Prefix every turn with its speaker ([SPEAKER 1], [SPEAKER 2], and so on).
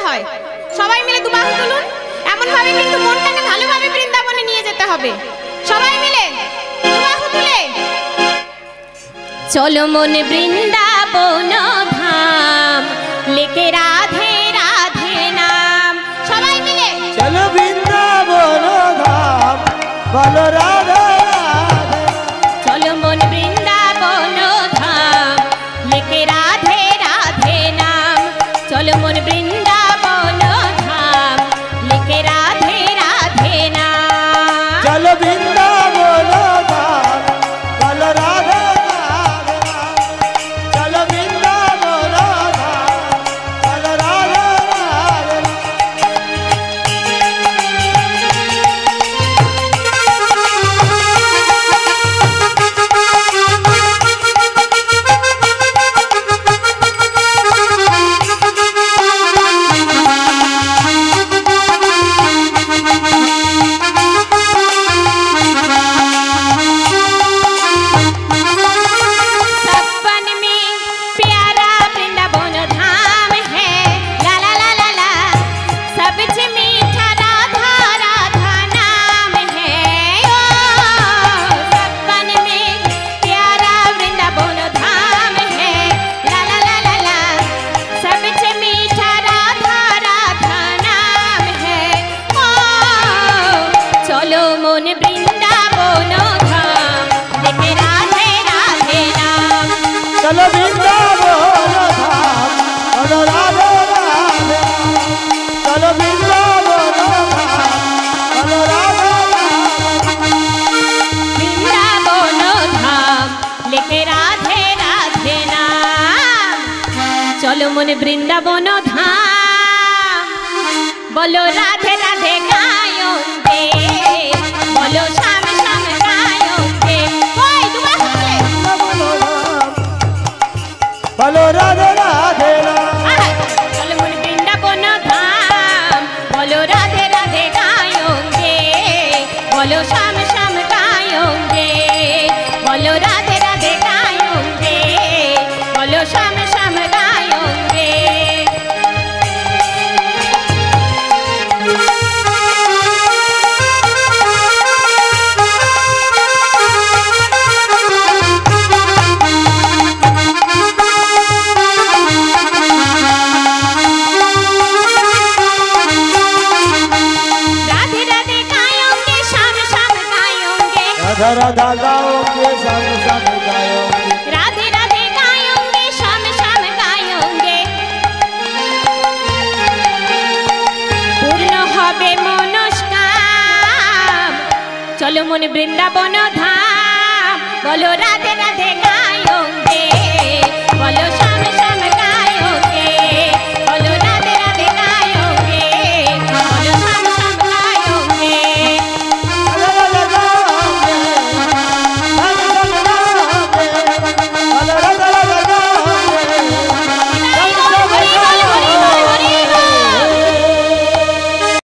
[SPEAKER 1] হয়। সবাই মিলে দু বাহু তুলুন, এমন ভাবে কিন্তু মনটাকে ভালোভাবে বৃন্দাবনে নিয়ে যেতে হবে। সবাই মিলে দু বাহু তুলে চলো মন বৃন্দাবন ধাম, লেকে রাধে রাধে নাম। সবাই মিলে
[SPEAKER 2] চলো বৃন্দাবন ধাম, বলো রাধে রাধে।
[SPEAKER 1] চলো মন বৃন্দাবন ধাম, লেকে রাধে রাধে নাম। চলো মন বৃন্দাবন ধাম, লেকে রাধে রাধে নাম।
[SPEAKER 2] চলো বৃন্দাবন ধাম, বলো রাধে রাধে। চলো বৃন্দাবন ধাম, বলো রাধে রাধে।
[SPEAKER 1] सपन में प्यारा वृंदावन धाम है, ला ला ला ला ला। सबसे मीठा राधा राधा नाम है। ओ सपन में प्यारा वृंदावन धाम है, ला ला ला ला ला। सबसे मीठा राधा राधा नाम है। ओ चलो मन वृंदावन धाम, लेके राधे राधे नाम।
[SPEAKER 2] चलो बृंदाबन धाम, बोलो राधे राधे। चलो बृंदाबन धाम, बोलो राधे राधे।
[SPEAKER 1] वृंदावन धाम, लेके राधे राधे नाम। चलो मन वृंदावन धाम, बोलो राधे राधे गायोगे, बोलो श्याम श्याम गायोगे। ओए दुआ होले
[SPEAKER 2] बोलो राधे राधे राम।
[SPEAKER 1] चलो मन वृंदावन धाम, बोलो राधे राधे गायोगे, बोलो श्याम श्याम गायोगे। बोलो राधे राधे गायोगे, बोलो श्याम श्याम गायोगे। राधे राधे गायोगे, श्याम श्याम गायोगे।
[SPEAKER 2] राधा राधा गाओगे, श्याम श्याम गाओगे।
[SPEAKER 1] राधे राधे गायोगे, श्याम श्याम गायोगे। पूर्ण হবে মনস্কাম, চলো মন বৃন্দাবন ধাম, বলো রাধে রাধে।